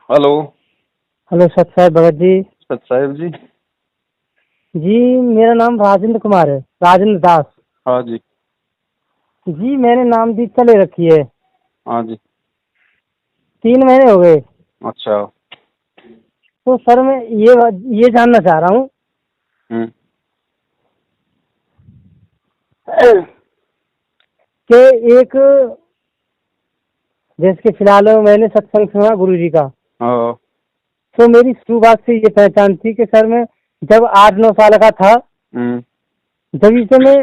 Hello. Hello सत साहब भगत जी। सत साहिब जी। जी मेरा नाम राजेंद्र कुमार है, राजेंद्र दास। हाँ जी। जी मैंने नाम दीक्षा ले रखी है। हाँ जी। 3 महीने हो गए। अच्छा। तो सर मैं ये जानना चाह रहा हूँ हम्म। कि एक जैसे कि फिलहाल मैंने सत्संग सुना गुरु जी का। हाँ। तो मेरी शुरुआत से ये पहचान थी कि सर मैं जब 8-9 साल का था, हम्म। जब से मैं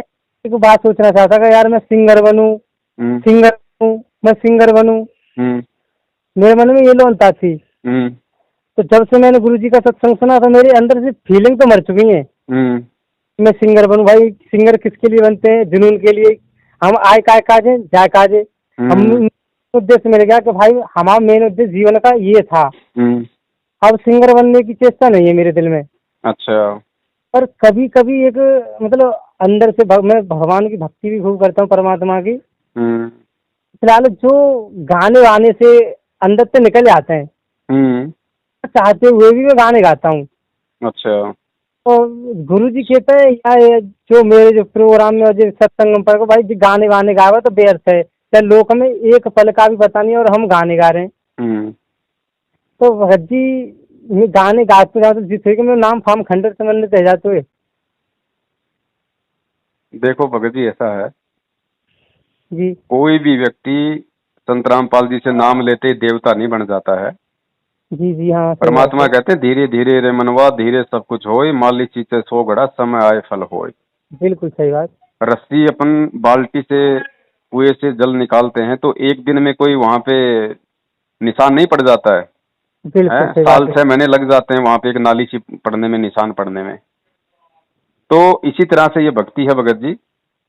एक बात सोचना चाहता था, यार मैं सिंगर बनूं, हम्म। सिंगर बनूं, मैं सिंगर बनूं। हम्म। मेरे मन में ये लोनता थी। हम्म। तो जब से मैंने गुरु जी का सत्संग सुना तो मेरे अंदर से फीलिंग तो मर चुकी है। हम्म। मैं सिंगर बनूं। भाई सिंगर किसके लिए बनते हैं? जुनून के लिए। हम आय काय काजे जाय काजे। हम हम्म। उद्देश्य मिल गया कि भाई हमारा मेन उद्देश्य जीवन का ये था। हम्म। अब सिंगर बनने की चेष्टा नहीं है मेरे दिल में। अच्छा। पर कभी कभी एक मतलब अंदर से मैं भगवान की भक्ति भी खूब करता हूँ, परमात्मा की। हम्म। फिलहाल जो गाने वाने से अंदर से निकल जाते हैं, हम्म। चाहते हुए भी मैं गाने गाता हूँ। अच्छा। तो गुरु जी कहते हैं या ये जो मेरे जो प्रोग्राम में जो सत्संग पर को भाई जी गाने वाने गावे तो व्यर्थ है, क्या लोक में एक पल का भी पता नहीं और हम गाने गा रहे हैं। हम्म। तो भगत जी ये गाने गाते गाते जिससे कि मेरा नाम फाम खंडर संबंधित रह जाते हुए। देखो भगत जी, ऐसा है, जी कोई भी व्यक्ति संत रामपाल जी से नाम लेते ही देवता नहीं बन जाता है। जी जी हाँ सही बात परमात्मा है। कहते हैं धीरे धीरे रे मनवा, धीरे सब कुछ होए, माली चीते सो घड़ा, समय आए फल होए। बिल्कुल सही बात। रस्सी अपन बाल्टी से कुएं से जल निकालते हैं तो एक दिन में कोई वहां पे निशान नहीं पड़ जाता है। बिल्कुल हैं, सही साल बात है। 6 महीने लग जाते हैं वहां पे एक नाली सी पड़ने में, निशान पड़ने में। तो इसी तरह से ये भक्ति है भगत जी।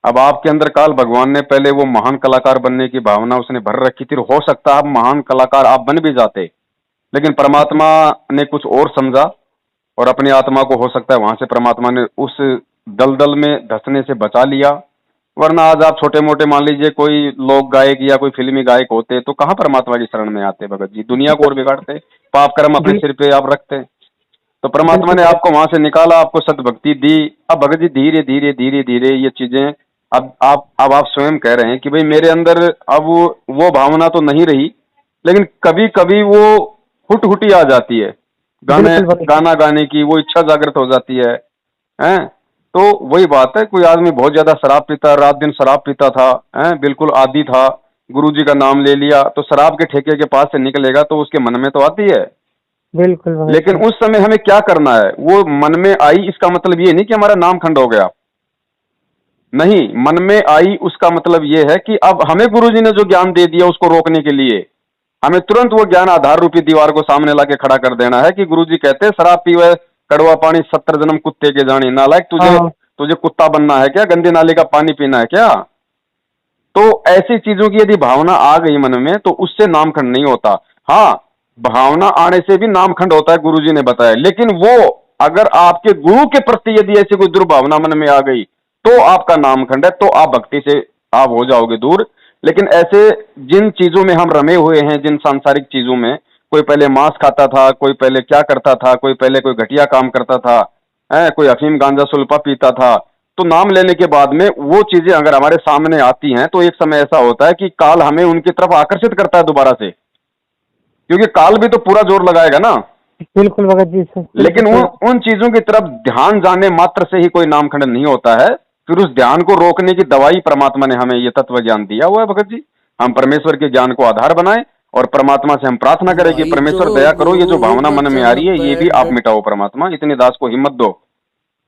अब आपके अंदर काल भगवान ने पहले वो महान कलाकार बनने की भावना उसने भर रखी थी, हो सकता है आप महान कलाकार आप बन भी जाते, लेकिन परमात्मा ने कुछ और समझा और अपनी आत्मा को हो सकता है वहां से परमात्मा ने उस दलदल में धंसने से बचा लिया। वरना आज आप छोटे मोटे मान लीजिए कोई लोक गायक या कोई फिल्मी गायक होते तो कहाँ परमात्मा की शरण में आते भगत जी, दुनिया को और बिगाड़ते, पाप कर्म अपने बिल, सिर पे आप रखते। तो परमात्मा बिल्कुल ने भगत आपको वहां से निकाला, आपको सद्भक्ति दी। अब भगत जी धीरे धीरे धीरे धीरे ये चीजें, अब आप स्वयं कह रहे हैं कि भाई मेरे अंदर अब वो भावना तो नहीं रही, लेकिन कभी कभी वो हुट हुटी आ जाती है, गाने बिल्कुल भगत जी। गाना गाने की वो इच्छा जागृत हो जाती है। हैं? तो वही बात है, कोई आदमी बहुत ज्यादा शराब पीता, रात दिन शराब पीता था, हैं, बिल्कुल आदी था, गुरुजी का नाम ले लिया तो शराब के ठेके के पास से निकलेगा तो उसके मन में तो आती है। बिल्कुल भगत लेकिन जी। उस समय हमें क्या करना है, वो मन में आई इसका मतलब ये नहीं कि हमारा नाम खंड हो गया। नहीं, मन में आई उसका मतलब ये है कि अब हमें गुरुजी ने जो ज्ञान दे दिया उसको रोकने के लिए हमें तुरंत वो ज्ञान आधार रूपी दीवार को सामने लाके खड़ा कर देना है कि गुरुजी कहते हैं शराब पीवे कड़वा पानी 70 जन्म कुत्ते के जाने, नालायक तुझे हाँ तुझे कुत्ता बनना है क्या, गंदे नाले का पानी पीना है क्या? तो ऐसी चीजों की यदि भावना आ गई मन में तो उससे नामखंड नहीं होता। हाँ, भावना आने से भी नामखंड होता है, गुरुजी ने बताया, लेकिन वो अगर आपके गुरु के प्रति यदि ऐसी कोई दुर्भावना मन में आ गई तो आपका नामखंड है, तो आप भक्ति से आप हो जाओगे दूर। लेकिन ऐसे जिन चीजों में हम रमे हुए हैं, जिन सांसारिक चीजों में, कोई पहले मांस खाता था, कोई पहले क्या करता था, कोई पहले कोई घटिया काम करता था, कोई अफीम गांजा सुल्फा पीता था, तो नाम लेने के बाद में वो चीजें अगर हमारे सामने आती हैं तो एक समय ऐसा होता है कि काल हमें उनकी तरफ आकर्षित करता है दोबारा से, क्योंकि काल भी तो पूरा जोर लगाएगा ना। बिल्कुल भगत जी से बिल्कुल लेकिन सही उन बात। उन चीजों की तरफ ध्यान जाने मात्र से ही कोई नामखंड नहीं होता है। फिर उस ध्यान को रोकने की दवाई परमात्मा ने हमें ये तत्व ज्ञान दिया हुआ है भगत जी। हम परमेश्वर के ज्ञान को आधार बनाएं और परमात्मा से हम प्रार्थना करें कि भाई जो परमेश्वर दया करो, ये जो गुरु भावना मन में आ बचन रही है ये भी आप पढ़ मिटाओ परमात्मा, इतनी दास को हिम्मत दो।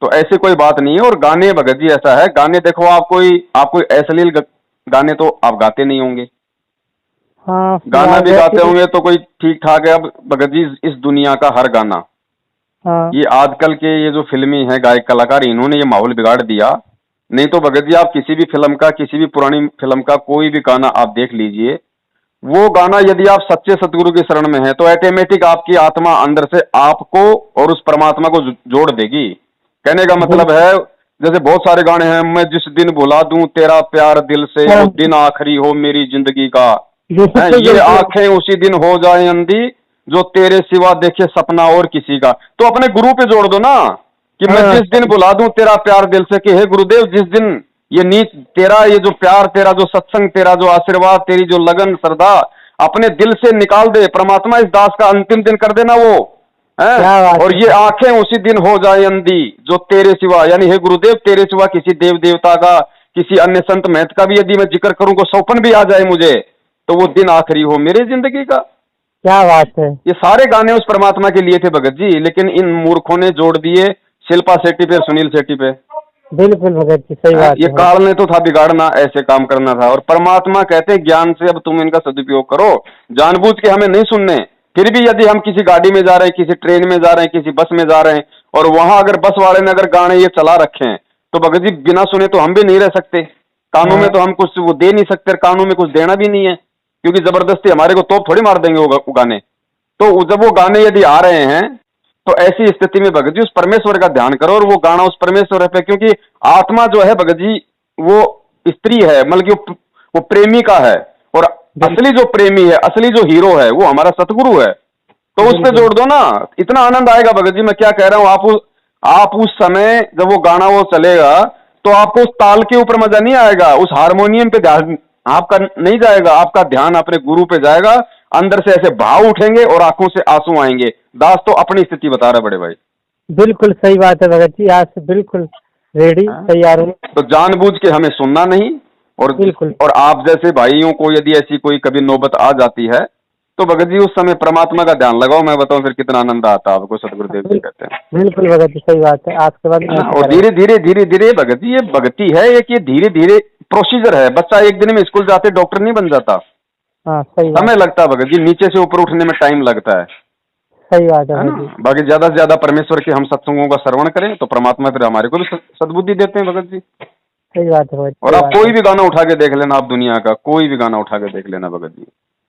तो ऐसी कोई बात नहीं है। और गाने भगत जी ऐसा है, गाने देखो, आप कोई अश्लील गाने तो आप गाते नहीं होंगे, हाँ गाना फिलहाल भी वैसे गाते भी। होंगे तो कोई ठीक ठाक है। अब भगत जी इस दुनिया का हर गाना, हाँ ये आजकल के ये जो फिल्मी है गायक कलाकार, इन्होंने ये माहौल बिगाड़ दिया। नहीं तो भगत जी आप किसी भी फिल्म का, किसी भी पुरानी फिल्म का कोई भी गाना आप देख लीजिए, वो गाना यदि आप सच्चे सतगुरु की शरण में है तो ऑटोमेटिक आपकी आत्मा अंदर से आपको और उस परमात्मा को जोड़ देगी। कहने का मतलब बिल्कुल। है, जैसे बहुत सारे गाने हैं, मैं जिस दिन भुला दूं तेरा प्यार दिल से, हाँ, वो दिन आखिरी हो मेरी जिंदगी का, है बिल्कुल ये बिल्कुल। आंखें उसी दिन हो जाए अंधी, जो तेरे सिवा देखे सपना और किसी का। तो अपने गुरु पे जोड़ दो ना कि मैं हाँ। जिस दिन बुला दूं तेरा प्यार दिल से, कि हे गुरुदेव जिस दिन ये नीच तेरा, ये जो प्यार तेरा, जो सत्संग तेरा, जो आशीर्वाद तेरी, जो लगन श्रद्धा अपने दिल से निकाल दे परमात्मा, इस दास का अंतिम दिन कर देना वो है। क्या बात और है। ये आंखें उसी दिन हो जाए अंधी जो तेरे सिवा, यानी हे गुरुदेव तेरे सिवा किसी देव देवता का, किसी अन्य संत महत का भी यदि मैं जिक्र करूं को सौपन भी आ जाए मुझे, तो वो दिन आखिरी हो मेरी जिंदगी का। क्या बात है। ये सारे गाने उस परमात्मा के लिए थे भगत जी, लेकिन इन मूर्खों ने जोड़ दिए शिल्पा शेट्टी पे, सुनील शेट्टी पे। बिल्कुल भगत जी सही बात ये है। काल ने तो था बिगाड़ना, ऐसे काम करना था। और परमात्मा कहते हैं ज्ञान से अब तुम इनका सदुपयोग करो, जानबूझ के हमें नहीं सुनने। फिर भी यदि हम किसी गाड़ी में जा रहे हैं, किसी ट्रेन में जा रहे हैं, किसी बस में जा रहे हैं, और वहां अगर बस वाले ने अगर गाने ये चला रखे हैं, तो भगत जी बिना सुने तो हम भी नहीं रह सकते। कानों में तो हम कुछ वो दे नहीं सकते, कानों में कुछ देना भी नहीं है, क्योंकि जबरदस्ती हमारे को तोप थोड़ी मार देंगे वो गाने। तो जब वो गाने यदि आ रहे हैं, तो ऐसी स्थिति में भगत जी उस परमेश्वर का ध्यान करो, और वो गाना उस परमेश्वर पे, क्योंकि आत्मा जो है भगत जी वो स्त्री है, मतलब कि वो प्रेमी का है, और असली जो प्रेमी है, असली जो हीरो है वो हमारा सतगुरु है। तो उस पे जोड़ दो ना, इतना आनंद आएगा भगत जी। मैं क्या कह रहा हूँ, आप उस समय जब वो गाना वो चलेगा, तो आपको उस ताल के ऊपर मजा नहीं आएगा, उस हारमोनियम पे ध्यान आपका नहीं जाएगा, आपका ध्यान अपने गुरु पे जाएगा। अंदर से ऐसे भाव उठेंगे और आंखों से आंसू आएंगे। दास तो अपनी स्थिति बता रहा बड़े भाई। बिल्कुल सही बात है भगत जी, आज से बिल्कुल रेडी तैयार हूँ। तो जानबूझ के हमें सुनना नहीं। बिल्कुल। और आप जैसे भाइयों को यदि ऐसी कोई कभी नौबत आ जाती है, तो भगत जी उस समय परमात्मा का ध्यान लगाओ। मैं बताऊं फिर कितना आनंद आता है आपको, सतगुरुदेव जी कहते हैं। बिल्कुल भगत जी सही बात है, आज के बाद मैं ऐसे और धीरे धीरे धीरे धीरे भगत जी, ये भक्ति है एक, ये धीरे धीरे प्रोसीजर है। बच्चा एक दिन में स्कूल जाते डॉक्टर नहीं बन जाता, हाँ सही बात समय लगता है भगत जी, नीचे से ऊपर उठने में टाइम लगता है सही बात है ना। भगत जी। बाकी ज्यादा से ज्यादा परमेश्वर के हम सत्संगों का श्रवण करें, तो परमात्मा फिर हमारे को भी सद्बुद्धि देते हैं भगत जी। सही बात है भगत जी। और आप कोई भी गाना उठा के देख लेना, आप दुनिया का कोई भी गाना उठा के देख लेना भगत जी।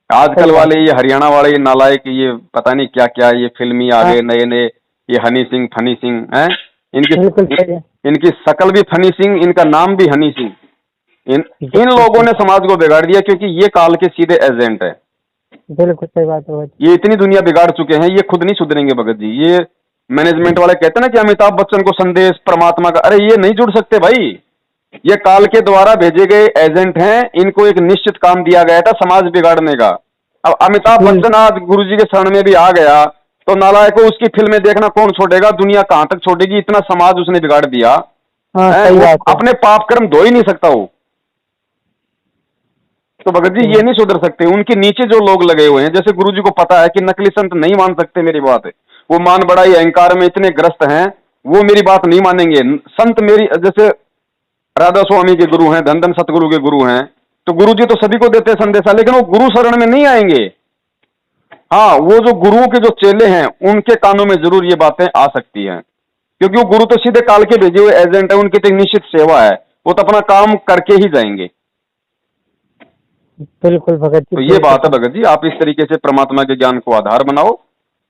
आजकल वाले ये हरियाणा वाले ये नालायक, ये पता नहीं क्या क्या, ये फिल्मी आ गए नए नए, ये हनी सिंह फनी सिंह हैं, इनकी शकल भी फनी सिंह, इनका नाम भी हनी सिंह। इन लोगों ने समाज को बिगाड़ दिया, क्योंकि ये काल के सीधे एजेंट है। बिल्कुल सही बात है। ये इतनी दुनिया बिगाड़ चुके हैं, ये खुद नहीं सुधरेंगे भगत जी। ये मैनेजमेंट वाले कहते हैं ना कि अमिताभ बच्चन को संदेश परमात्मा का, अरे ये नहीं जुड़ सकते भाई। ये काल के द्वारा भेजे गए एजेंट हैं, इनको एक निश्चित काम दिया गया था समाज बिगाड़ने का। अब अमिताभ बच्चन आज गुरुजी के शरण में भी आ गया, तो नालायक को उसकी फिल्में देखना कौन छोड़ेगा, दुनिया कहां तक छोड़ेगी, इतना समाज उसने बिगाड़ दिया। अपने पाप कर्म धो ही नहीं सकता वो। तो भगत जी ये नहीं सुधर सकते, उनके नीचे जो लोग लगे हुए हैं, जैसे गुरुजी को पता है कि नकली संत नहीं मान सकते मेरी बात, वो मान बड़ाई अहंकार में इतने ग्रस्त हैं, वो मेरी बात नहीं मानेंगे। संत मेरी, जैसे राधा स्वामी के गुरु हैं, धन धन सतगुरु के गुरु हैं, तो गुरुजी तो सभी को देते हैं संदेशा, लेकिन वो गुरु शरण में नहीं आएंगे। हाँ, वो जो गुरुओं के जो चेले हैं उनके कानों में जरूर ये बातें आ सकती हैं, क्योंकि वो गुरु तो सीधे काल के भेजे हुए एजेंट है, उनकी तो एक निश्चित सेवा है, वो तो अपना काम करके ही जाएंगे। बिल्कुल भगत जी। तो ये बात है भगत जी, आप इस तरीके से परमात्मा के ज्ञान को आधार बनाओ,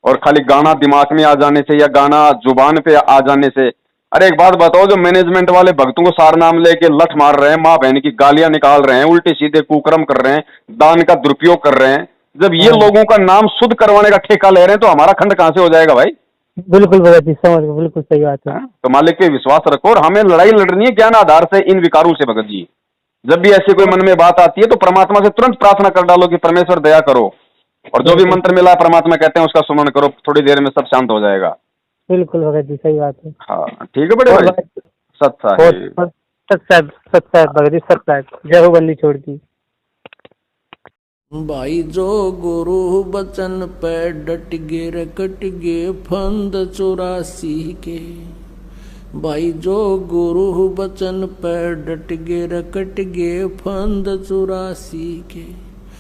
और खाली गाना दिमाग में आ जाने से या गाना जुबान पे आ जाने से। अरे एक बात बताओ, जो मैनेजमेंट वाले भक्तों को सार नाम लेके लठ मार रहे हैं, माँ बहन की गालियां निकाल रहे हैं, उल्टे सीधे कुकर्म कर रहे हैं, दान का दुरुपयोग कर रहे हैं, जब ये लोगों का नाम शुद्ध करवाने का ठेका ले रहे हैं, तो हमारा खंड कहां से हो जाएगा भाई। बिल्कुल भगत जी समझ गए, बिल्कुल सही बात है। तो मालिक पे विश्वास रखो, और हमें लड़ाई लड़नी है ज्ञान आधार से इन विकारों से भगत जी। जब भी ऐसी कोई मन में बात आती है, तो परमात्मा से तुरंत प्रार्थना कर डालो कि परमेश्वर दया करो, और जो भी मंत्र मिला परमात्मा कहते हैं उसका सुमन करो, थोड़ी देर में सब शांत हो जाएगा। बिल्कुल भगत जी सही बात है। हाँ ठीक है बड़े भाई, सत्ता है भगत जी, सत्ता है। जय हो बंदी छोड़ दी। भाई जो गुरु बचन पे डट गे रकट गे फंद 84 के, भाई जो गुरु बचन पे डट गे रकट गे फंद 84 के।